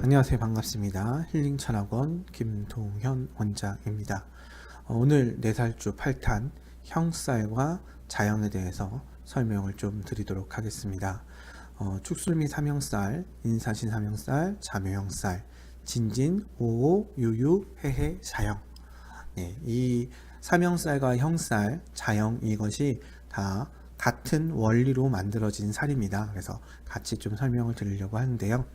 안녕하세요. 반갑습니다. 힐링철학원 김동현 원장입니다. 오늘 4살주 8탄 형살과 자형에 대해서 설명을 좀 드리도록 하겠습니다. 축술미 삼형살, 인사신 삼형살, 자묘형살, 진진, 오오, 유유, 해해, 자형. 네, 이 삼형살과 형살, 자형 이것이 다 같은 원리로 만들어진 살입니다. 그래서 같이 좀 설명을 드리려고 하는데요.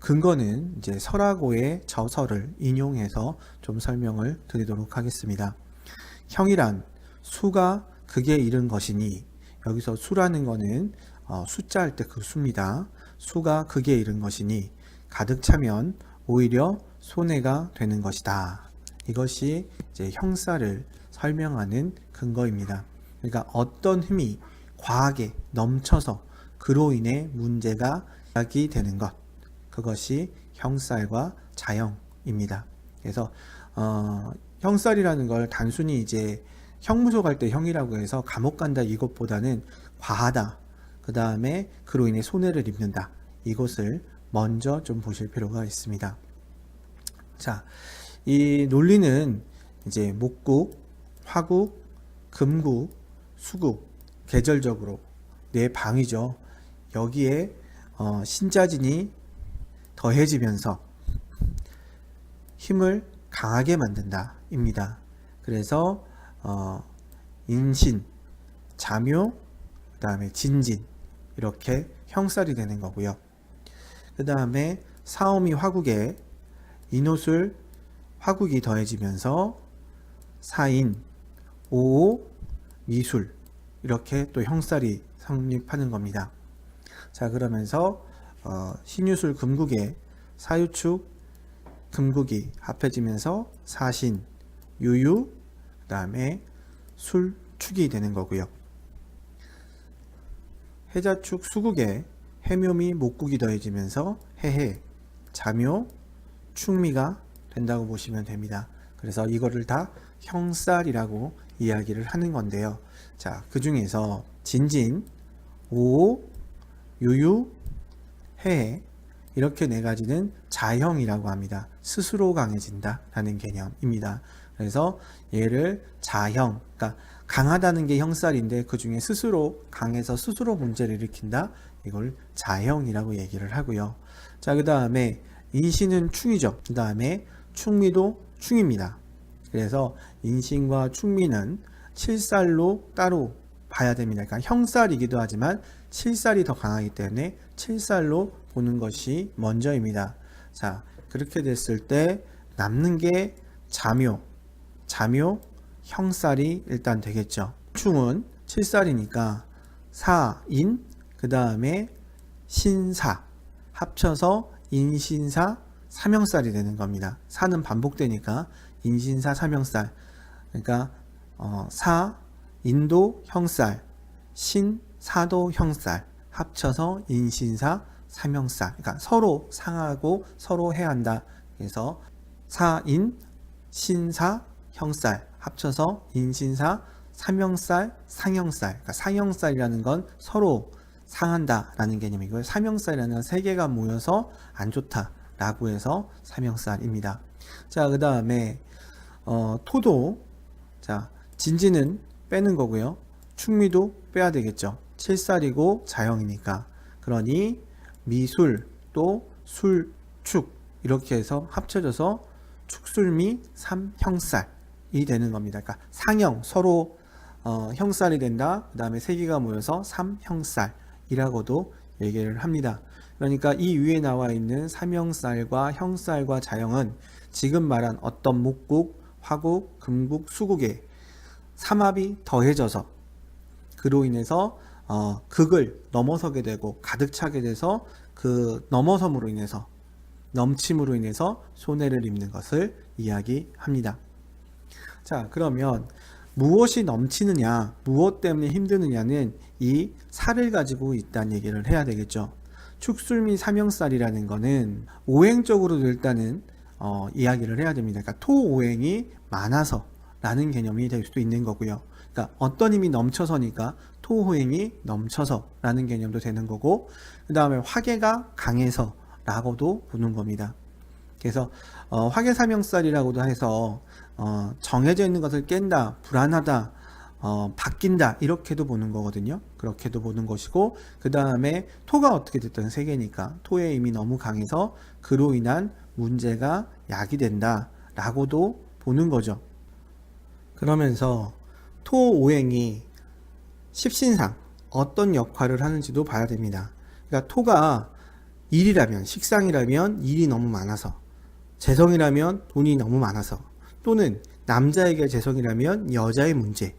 근거는 이제 설화고의 저서를 인용해서 좀 설명을 드리도록 하겠습니다. 형이란 수가 극에 이른 것이니, 여기서 수라는 거는 숫자 할 때 그 수입니다. 수가 극에 이른 것이니 가득 차면 오히려 손해가 되는 것이다. 이것이 이제 형살을 설명하는 근거입니다. 그러니까 어떤 힘이 과하게 넘쳐서 그로 인해 문제가 야기되는 것, 그것이 형살과 자형입니다. 그래서 형살이라는 걸 단순히 이제 형무소 갈 때 형이라고 해서 감옥 간다 이것보다는 과하다, 그 다음에 그로 인해 손해를 입는다, 이것을 먼저 좀 보실 필요가 있습니다. 자, 이 논리는 이제 목국, 화국, 금국, 수국, 계절적으로 네 방이죠. 여기에 신자진이 더해지면서 힘을 강하게 만든다 입니다. 그래서 인신, 자묘, 그 다음에 진진, 이렇게 형살이 되는 거고요. 그 다음에 사오미 화국에 인호술, 화국이 더해지면서 사인, 오오, 미술, 이렇게 또 형살이 성립하는 겁니다. 자, 그러면서 신유술 금국에 사유축, 금국이 합해지면서 사신, 유유, 그 다음에 술축이 되는 거고요. 해자축 수국에 해묘미, 목국이 더해지면서 해해, 자묘, 축미가 된다고 보시면 됩니다. 그래서 이거를 다 형살이라고 이야기를 하는 건데요. 자, 그 중에서 진진, 오오, 유유, 해해, 이렇게 네 가지는 자형이라고 합니다. 스스로 강해진다 라는 개념입니다. 그래서 얘를 자형, 그러니까 강하다는 게 형살인데 그 중에 스스로 강해서 스스로 문제를 일으킨다, 이걸 자형이라고 얘기를 하고요. 자, 그 다음에 인신은 충이죠. 그 다음에 충미도 충입니다. 그래서 인신과 충미는 칠살로 따로 봐야 됩니다. 그러니까 형살이기도 하지만 칠살이 더 강하기 때문에 칠살로 보는 것이 먼저입니다. 자, 그렇게 됐을 때 남는 게 자묘, 형살이 일단 되겠죠. 충은 칠살이니까 사인, 그 다음에 신사, 합쳐서 인신사 삼형살이 되는 겁니다. 사는 반복되니까 인신사 삼형살, 그러니까 사, 인도 형살, 신, 사도 형살, 합쳐서 인신사 삼형살, 그러니까 서로 상하고 서로 해야 한다. 그래서 사인, 신사, 형살, 합쳐서 인신사 삼형살, 상형살, 그러니까 상형살이라는 건 서로 상한다라는 개념이고요. 삼형살이라는 건 세 개가 모여서 안 좋다라고 해서 삼형살입니다. 자, 그 다음에 토도, 자, 진지는 빼는 거고요. 충미도 빼야 되겠죠. 칠살이고 자형이니까. 그러니 미술, 또 술, 축, 이렇게 해서 합쳐져서 축술미 삼형살이 되는 겁니다. 그러니까 상형, 서로 형살이 된다. 그 다음에 세 개가 모여서 삼형살이라고도 얘기를 합니다. 그러니까 이 위에 나와 있는 삼형살과 형살과 자형은 지금 말한 어떤 목국, 화국, 금국, 수국에 삼합이 더해져서 그로 인해서 극을 넘어서게 되고 가득 차게 돼서 그 넘어섬으로 인해서, 넘침으로 인해서 손해를 입는 것을 이야기합니다. 자, 그러면 무엇이 넘치느냐, 무엇 때문에 힘드느냐는 이 살을 가지고 있다는 얘기를 해야 되겠죠. 축술미 삼형살이라는 거는 오행적으로도 일단은 이야기를 해야 됩니다. 그러니까 토오행이 많아서 라는 개념이 될 수도 있는 거고요. 그러니까 어떤 힘이 넘쳐서니까 토호행이 넘쳐서 라는 개념도 되는 거고, 그 다음에 화계가 강해서 라고도 보는 겁니다. 그래서 화계사명살이라고도 해서 정해져 있는 것을 깬다, 불안하다, 바뀐다 이렇게도 보는 거거든요. 그렇게도 보는 것이고, 그 다음에 토가 어떻게 됐든 세계니까 토의 힘이 너무 강해서 그로 인한 문제가 야기된다 라고도 보는 거죠. 그러면서 토오행이 십신상 어떤 역할을 하는지도 봐야 됩니다. 그러니까 토가 일이라면, 식상이라면 일이 너무 많아서, 재성이라면 돈이 너무 많아서, 또는 남자에게 재성이라면 여자의 문제,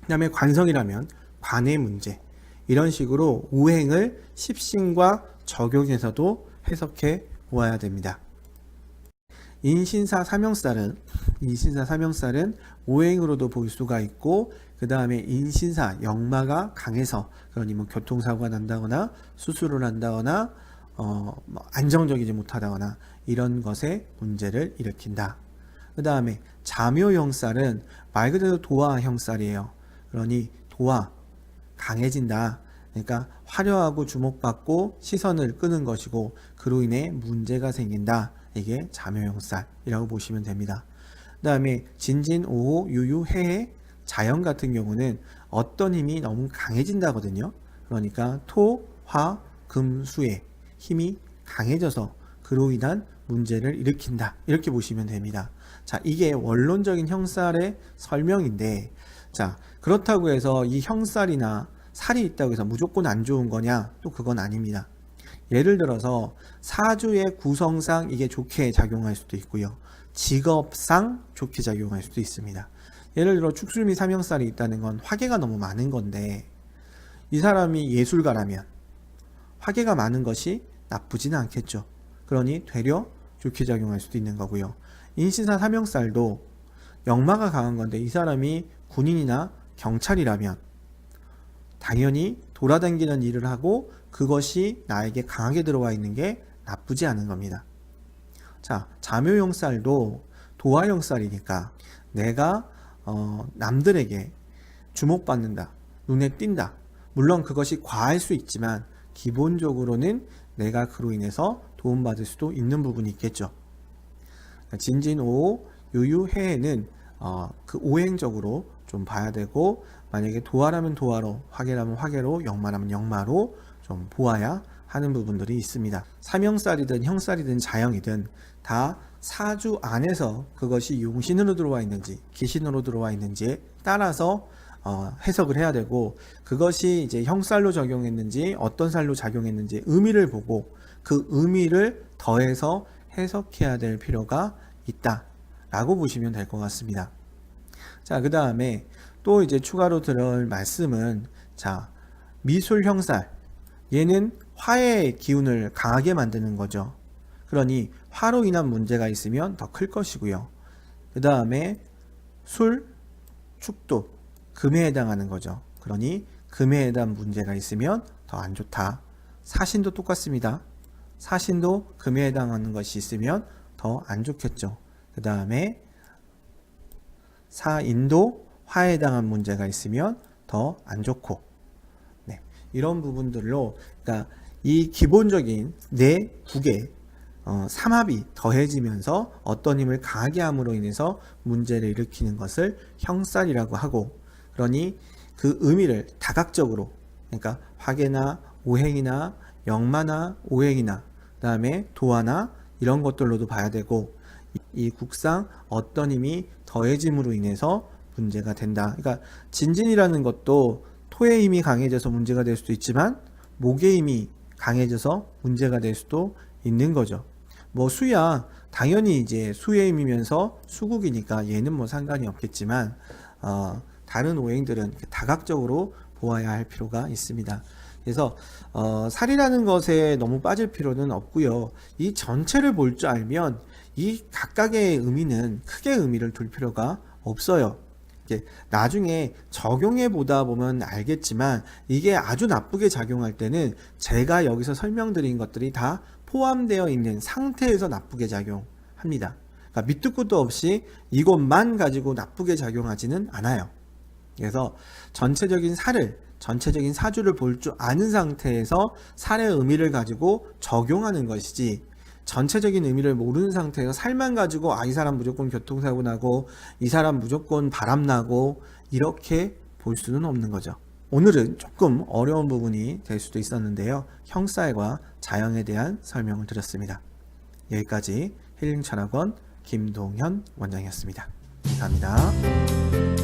그 다음에 관성이라면 관의 문제, 이런 식으로 오행을 십신과 적용해서도 해석해 보아야 됩니다. 인신사 삼형살은 오행으로도 볼 수가 있고, 그 다음에 인신사 역마가 강해서, 그러니 뭐 교통사고가 난다거나 수술을 한다거나 안정적이지 못하다거나 이런 것에 문제를 일으킨다. 그 다음에 자묘형살은 말 그대로 도화형살이에요. 그러니 도화, 강해진다. 그러니까 화려하고 주목받고 시선을 끄는 것이고, 그로 인해 문제가 생긴다. 이게 자묘형살이라고 보시면 됩니다. 그 다음에 진진, 오호, 유유, 해해, 자연 같은 경우는 어떤 힘이 너무 강해진다거든요. 그러니까 토, 화, 금, 수의 힘이 강해져서 그로 인한 문제를 일으킨다. 이렇게 보시면 됩니다. 자, 이게 원론적인 형살의 설명인데, 자, 그렇다고 해서 이 형살이나 살이 있다고 해서 무조건 안 좋은 거냐? 또 그건 아닙니다. 예를 들어서 사주의 구성상 이게 좋게 작용할 수도 있고요. 직업상 좋게 작용할 수도 있습니다. 예를 들어 축술미 삼형살이 있다는 건 화계가 너무 많은 건데, 이 사람이 예술가라면 화계가 많은 것이 나쁘지는 않겠죠. 그러니 되려 좋게 작용할 수도 있는 거고요. 인신사 삼형살도 역마가 강한 건데, 이 사람이 군인이나 경찰이라면 당연히 돌아다니는 일을 하고 그것이 나에게 강하게 들어와 있는 게 나쁘지 않은 겁니다. 자, 자묘형살도 도화형살이니까 내가 남들에게 주목받는다, 눈에 띈다. 물론 그것이 과할 수 있지만 기본적으로는 내가 그로 인해서 도움받을 수도 있는 부분이 있겠죠. 진진, 오호, 유유, 해해는 그 오행적으로 좀 봐야 되고, 만약에 도화라면 도화로, 화계라면 화계로, 역마라면 역마로 좀 보아야 하는 부분들이 있습니다. 삼형살이든 형살이든 자형이든 다 사주 안에서 그것이 용신으로 들어와 있는지 기신으로 들어와 있는지에 따라서 해석을 해야 되고, 그것이 이제 형살로 적용했는지 어떤 살로 작용했는지 의미를 보고 그 의미를 더해서 해석해야 될 필요가 있다 라고 보시면 될 것 같습니다. 자, 그 다음에 또 이제 추가로 들을 말씀은, 자, 미술형살, 얘는 화의 기운을 강하게 만드는 거죠. 그러니 화로 인한 문제가 있으면 더 클 것이고요. 그 다음에 술, 축도, 금에 해당하는 거죠. 그러니 금에 해당 문제가 있으면 더 안 좋다. 사신도 똑같습니다. 사신도 금에 해당하는 것이 있으면 더 안 좋겠죠. 그 다음에 사인도 화에 해당한 문제가 있으면 더 안 좋고, 네, 이런 부분들로, 그러니까 이 기본적인 네 국의 삼합이 더해지면서 어떤 힘을 강하게 함으로 인해서 문제를 일으키는 것을 형살이라고 하고, 그러니 그 의미를 다각적으로, 그러니까 화계나 오행이나 역마나 오행이나 그 다음에 도화나 이런 것들로도 봐야 되고, 이 국상 어떤 힘이 더해짐으로 인해서 문제가 된다. 그러니까 진진이라는 것도 토의 힘이 강해져서 문제가 될 수도 있지만 목의 힘이 강해져서 문제가 될 수도 있는 거죠. 뭐 수야 당연히 이제 수의 힘이면서 수국이니까 얘는 뭐 상관이 없겠지만 다른 오행들은 다각적으로 보아야 할 필요가 있습니다. 그래서 살이라는 것에 너무 빠질 필요는 없고요. 이 전체를 볼 줄 알면 이 각각의 의미는 크게 의미를 둘 필요가 없어요. 나중에 적용해 보다 보면 알겠지만 이게 아주 나쁘게 작용할 때는 제가 여기서 설명드린 것들이 다 포함되어 있는 상태에서 나쁘게 작용합니다. 그러니까 밑도 끝도 없이 이것만 가지고 나쁘게 작용하지는 않아요. 그래서 전체적인 사주를 볼 줄 아는 상태에서 살의 의미를 가지고 적용하는 것이지, 전체적인 의미를 모르는 상태에서 살만 가지고 이 사람 무조건 교통사고 나고 이 사람 무조건 바람 나고 이렇게 볼 수는 없는 거죠. 오늘은 조금 어려운 부분이 될 수도 있었는데요. 형살과 자형에 대한 설명을 드렸습니다. 여기까지 힐링철학원 김동현 원장이었습니다. 감사합니다.